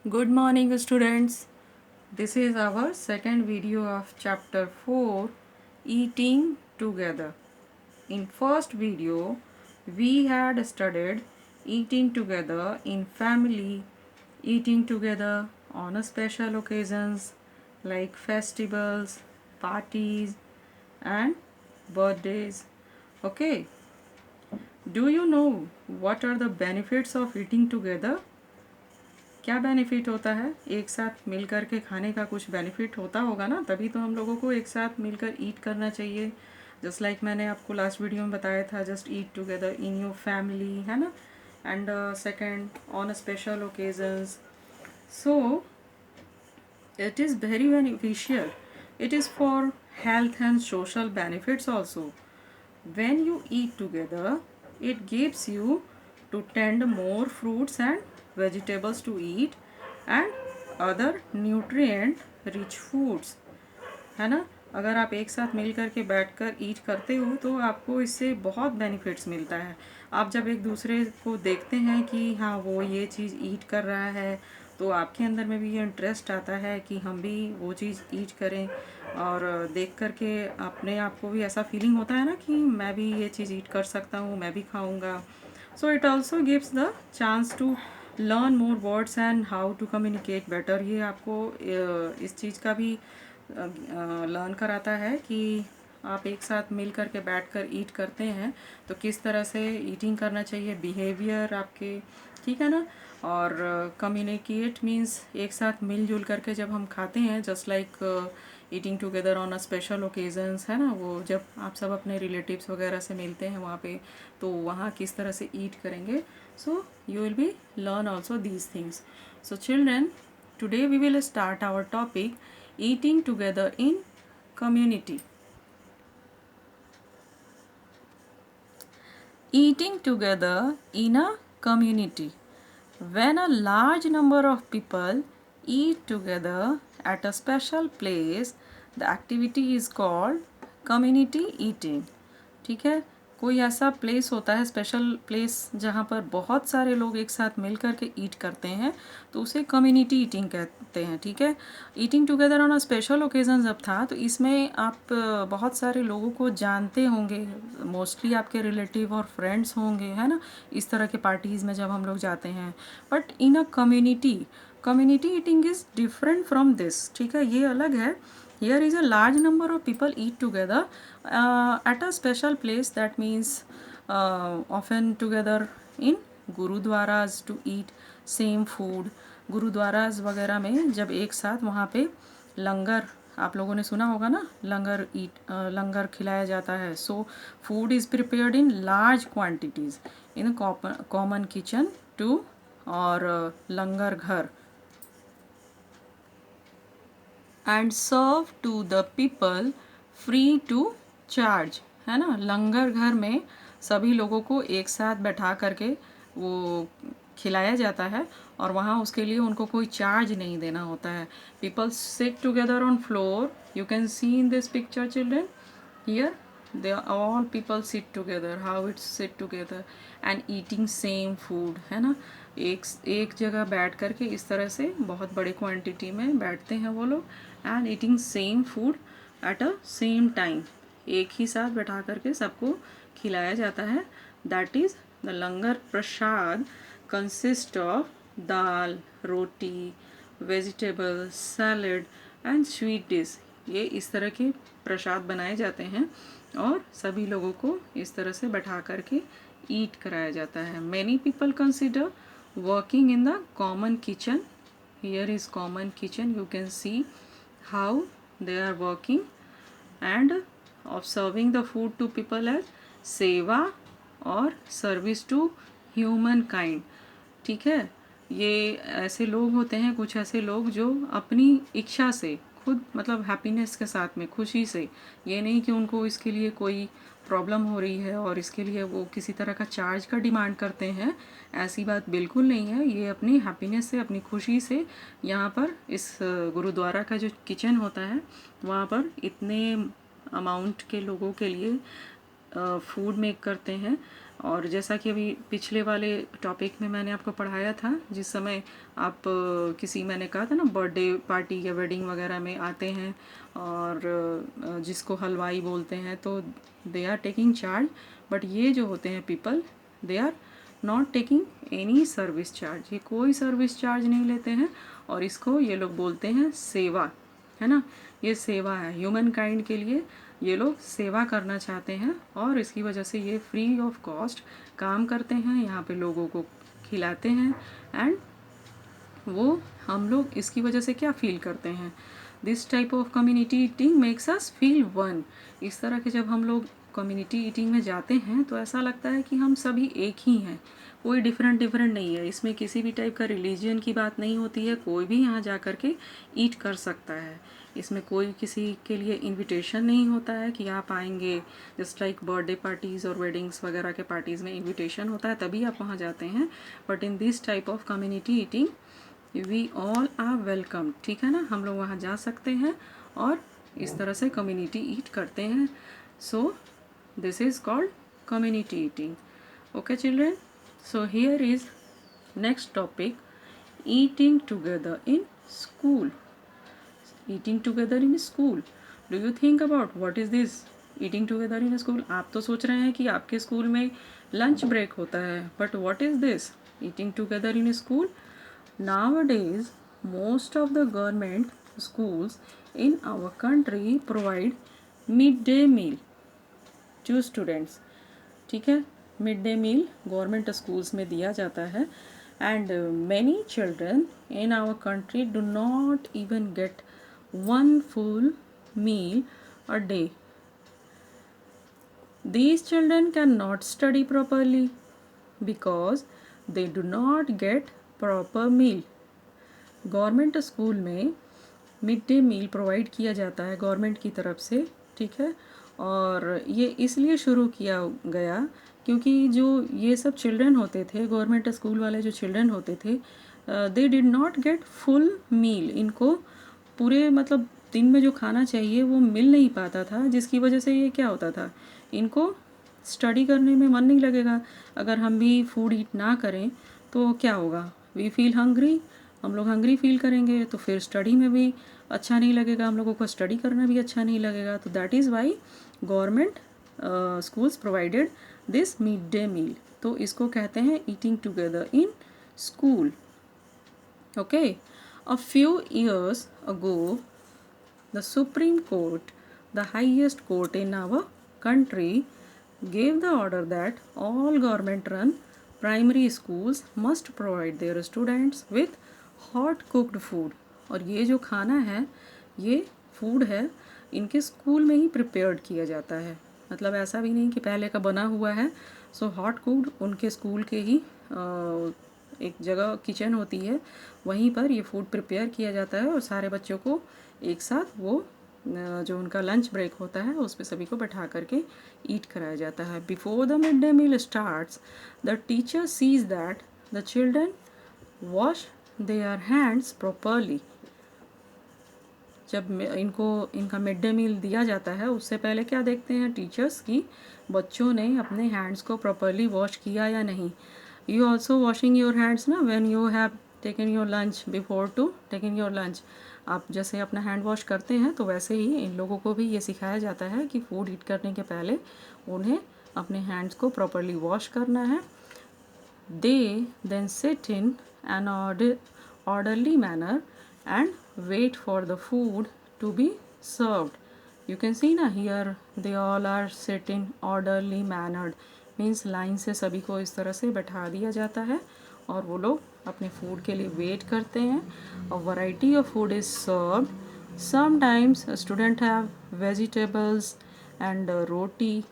Good morning, students. This is our second video of chapter 4, Eating Together. In first video, we had studied eating together in family, eating together on a special occasions like festivals, parties, and birthdays. Okay, do you know what are the benefits of eating together? क्या benefit होता है एक साथ मिल कर के खाने का? कुछ बेनिफिट होता होगा ना, तभी तो हम लोगों को एक साथ मिलकर ईट करना चाहिए. जस्ट लाइक मैंने आपको लास्ट वीडियो में बताया था, just eat together in your family, है ना. And second, on a special occasions. So it is very beneficial. It is for health and social benefits also. When you eat together, it gives you to tend more fruits and vegetables to eat and other nutrient rich foods, है ना. अगर आप एक साथ मिल कर के बैठ कर ईट करते हो तो आपको इससे बहुत बेनिफिट्स मिलता है. आप जब एक दूसरे को देखते हैं कि हाँ वो ये चीज़ ईट कर रहा है, तो आपके अंदर में भी ये इंटरेस्ट आता है कि हम भी वो चीज़ ईट करें. और देख कर के अपने आप को भी ऐसा फीलिंग होता है ना कि मैं भी ये चीज़ ईट कर सकता हूँ, मैं भी खाऊँगा. So it also gives the chance to learn more words and how to communicate better. ये आपको इस चीज़ का भी लर्न कराता है कि आप एक साथ मिल कर के बैठ कर ईट करते हैं तो किस तरह से ईटिंग करना चाहिए, बिहेवियर आपके, ठीक है ना. और कम्युनिकेट मीन्स एक साथ मिलजुल करके जब हम खाते हैं, just like eating together on a special occasions, है ना. वो जब आप सब अपने रिलेटिव्स वगैरह से मिलते हैं वहाँ पे, तो वहाँ किस तरह से ईट करेंगे. So you will be learn also these things. So children, today we will start our topic, eating together in community. Eating together in a community. When a large number of people eat together at a special place, the activity is called community eating. ठीक है. कोई ऐसा place होता है, special place, जहाँ पर बहुत सारे लोग एक साथ मिल कर के ईट करते हैं, तो उसे कम्युनिटी ईटिंग कहते हैं. ठीक है. Eating together on a special occasion जब था, तो इसमें आप बहुत सारे लोगों को जानते होंगे, मोस्टली आपके रिलेटिव और फ्रेंड्स होंगे, है ना, इस तरह के पार्टीज़ में जब हम लोग जाते हैं. But in a community eating is different from this. ठीक है, ये अलग है. Here is a large number of people eat together at a special place. That means often together in gurudwaras to eat same food. Gurdwaras वगैरह में जब एक साथ वहाँ पे लंगर, आप लोगों ने सुना होगा ना, लंगर खिलाया जाता है. So food is prepared in large quantities in common kitchen to, और लंगर घर, and serve to the people free to charge, है ना. लंगर घर में सभी लोगों को एक साथ बैठा करके वो खिलाया जाता है, और वहाँ उसके लिए उनको कोई चार्ज नहीं देना होता है. People sit together on floor. You can see in this picture children, here they all people sit together, how it's sit together and eating same food, है ना. एक जगह बैठ कर के इस तरह से बहुत बड़े क्वांटिटी में बैठते हैं वो लोग, and eating same food at a same time. एक ही साथ बैठा करके सबको खिलाया जाता है. That is the langar Prasad. Consist of dal, roti, vegetable, salad and sweet dish. ये इस तरह के प्रसाद बनाए जाते हैं और सभी लोगों को इस तरह से बैठा करके ईट कराया जाता है. Many people consider working in the common kitchen. Here is common kitchen. You can see how they are working, and of serving the food to people as सेवा और सर्विस टू ह्यूमन काइंड. ठीक है. ये ऐसे लोग होते हैं, कुछ ऐसे लोग जो अपनी इच्छा से खुद, मतलब हैप्पीनेस के साथ में, खुशी से, ये नहीं कि उनको इसके लिए कोई प्रॉब्लम हो रही है और इसके लिए वो किसी तरह का चार्ज का डिमांड करते हैं. ऐसी बात बिल्कुल नहीं है. ये अपनी हैप्पीनेस से, अपनी खुशी से यहाँ पर इस गुरुद्वारा का जो किचन होता है, वहाँ पर इतने अमाउंट के लोगों के लिए फूड मेक करते हैं, और जैसा कि अभी पिछले वाले टॉपिक में मैंने आपको पढ़ाया था, जिस समय आप किसी, मैंने कहा था ना, बर्थडे पार्टी या वेडिंग वगैरह में आते हैं और जिसको हलवाई बोलते हैं, तो they are taking charge, but ये जो होते हैं people, they are not taking any service charge, ये कोई सर्विस चार्ज नहीं लेते हैं, और इसको ये लोग बोलते हैं सेवा, है ना। ये सेवा है, ह्यूमन काइंड के लिए ये लोग सेवा करना चाहते हैं, और इसकी वजह से ये फ्री ऑफ कॉस्ट काम करते हैं, यहाँ पे लोगों को खिलाते हैं, एंड वो हम लोग इसकी वजह से क्या फील करते हैं, this type of community eating makes us feel one. इस तरह के जब हम लोग कम्युनिटी ईटिंग में जाते हैं तो ऐसा लगता है कि हम सभी एक ही हैं, कोई डिफरेंट नहीं है, इसमें किसी भी टाइप का रिलीजन की बात नहीं होती है, कोई भी यहाँ जा कर के ईट कर सकता है, इसमें कोई किसी के लिए इनविटेशन नहीं होता है कि आप आएंगे, जस्ट लाइक बर्थडे पार्टीज़ और वेडिंग्स वगैरह के पार्टीज़ में इनविटेशन होता है तभी आप वहाँ जाते हैं, but in this type of community eating we all are welcome, ठीक है ना, हम लोग वहाँ जा सकते हैं और इस तरह से कम्युनिटी ईट करते हैं। So this is called community eating. Okay children, so here is next topic, eating together in school. Eating together in school, do you think about what is this eating together in school? आप तो सोच रहे हैं कि आपके school में lunch break होता है, but what is this eating together in school? Nowadays, most of the government schools in our country provide midday meal to students, ठीक है, mid day meal government schools में दिया जाता है, and many children in our country do not even get one full meal a day. These children cannot study properly because they do not get proper meal. Government school में mid day meal provide किया जाता है government की तरफ से, ठीक है, और ये इसलिए शुरू किया गया क्योंकि जो ये सब चिल्ड्रन होते थे, गवर्नमेंट स्कूल वाले जो चिल्ड्रन होते थे, they did not get full meal, इनको पूरे मतलब दिन में जो खाना चाहिए वो मिल नहीं पाता था, जिसकी वजह से ये क्या होता था, इनको स्टडी करने में मन नहीं लगेगा। अगर हम भी फूड ईट ना करें तो क्या होगा, वी फील हंग्री, हम लोग हंग्री फील करेंगे तो फिर स्टडी में भी अच्छा नहीं लगेगा, हम लोगों को स्टडी करना भी अच्छा नहीं लगेगा। तो that is why government schools provided this mid day meal, तो इसको कहते हैं eating together in school. Okay, a few years ago the Supreme Court, the highest court in our country, gave the order that all government-run primary schools must provide their students with hot cooked food. और ये जो खाना है, ये food है, इनके school में ही prepared किया जाता है, मतलब ऐसा भी नहीं कि पहले का बना हुआ है। सो हॉट कुक्ड उनके स्कूल के ही एक जगह किचन होती है, वहीं पर ये फूड प्रिपेयर किया जाता है और सारे बच्चों को एक साथ वो जो उनका लंच ब्रेक होता है उस पर सभी को बैठा करके ईट कराया जाता है। Before the mid day meal starts, the teacher sees that the children wash their hands properly. जब इनका मिड डे मील दिया जाता है उससे पहले क्या देखते हैं टीचर्स की बच्चों ने अपने हैंड्स को प्रॉपरली वॉश किया या नहीं। You also washing your hands ना when you have taken your lunch, before to taking your lunch. आप जैसे अपना हैंड वॉश करते हैं तो वैसे ही इन लोगों को भी ये सिखाया जाता है कि फूड ईट करने के पहले उन्हें अपने हैंड्स को प्रॉपरली वॉश करना है। They then sit in an orderly manner and wait for the food to be served. You can see na here they all are sit in orderly mannered, means line से सभी को इस तरह से बैठा दिया जाता है और वो लोग अपने फूड के लिए वेट करते हैं। A variety of food is served. Sometimes a student have vegetables and roti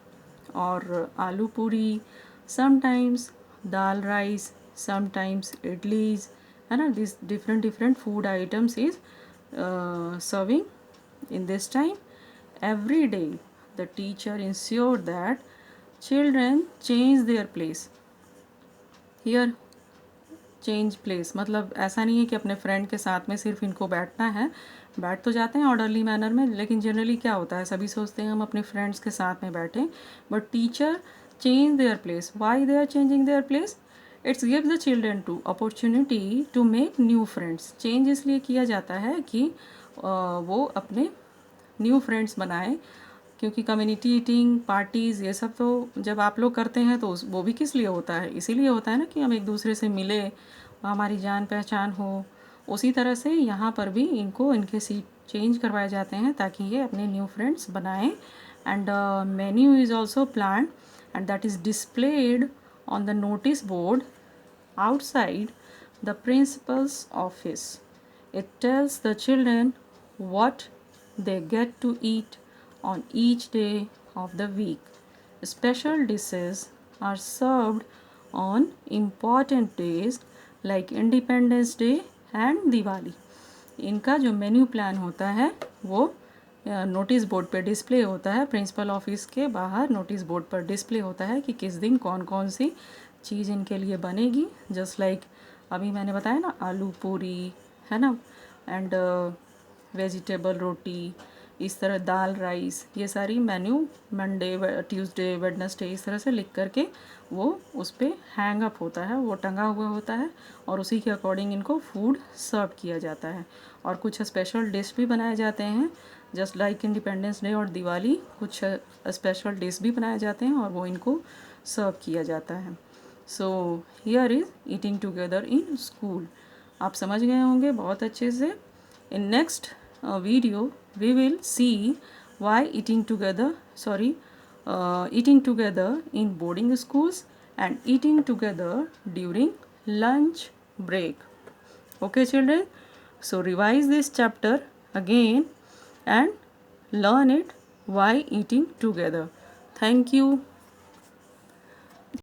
or aloo puri, sometimes dal rice, sometimes idlis, and these different food items is serving in this time. Every day the teacher ensured that children change their place. Here change place मतलब ऐसा नहीं है कि अपने friend के साथ में सिर्फ इनको बैठना है, बैठ तो जाते हैं ऑर्डरली मैनर में, लेकिन जनरली क्या होता है सभी सोचते हैं हम अपने फ्रेंड्स के साथ में बैठें, but teacher change their place. Why they are changing their place? It gives the children to opportunity to make new friends. Change इसलिए किया जाता है कि वो अपने न्यू फ्रेंड्स बनाएं, क्योंकि कम्युनिटी ईटिंग पार्टीज़ ये सब तो जब आप लोग करते हैं तो वो भी किस लिए होता है? इसीलिए होता है ना कि हम एक दूसरे से मिले, हमारी जान पहचान हो। उसी तरह से यहाँ पर भी इनको इनके सीट चेंज करवाए जाते हैं ताकि ये अपने न्यू फ्रेंड्स बनाएं। And menu is also plan and that is displayed on the notice board outside the principal's office. It tells the children what they get to eat on each day of the week. Special dishes are served on important days like Independence Day and Diwali. इनका जो menu plan होता है वो notice board पे display होता है, principal office के बाहर नोटिस बोर्ड पर डिस्प्ले होता है कि किस दिन कौन कौन सी चीज़ इनके लिए बनेगी। जस्ट लाइक अभी मैंने बताया ना, आलू पूरी है ना, एंड वेजिटेबल रोटी, इस तरह दाल राइस, ये सारी मेन्यू मंडे ट्यूसडे वेडनेसडे इस तरह से लिख करके वो उस पर हैंग अप होता है, वो टंगा हुआ होता है और उसी के अकॉर्डिंग इनको फूड सर्व किया जाता है। और कुछ स्पेशल डिश भी बनाए जाते हैं, जस्ट लाइक इंडिपेंडेंस डे और दिवाली, कुछ स्पेशल डिश भी बनाए जाते हैं और वो इनको सर्व किया जाता है। So here is eating together in school. आप समझ गए होंगे बहुत अच्छे से। In next video we will see why eating together in boarding schools and eating together during lunch break. Okay children, so revise this chapter again and learn it, why eating together. Thank you.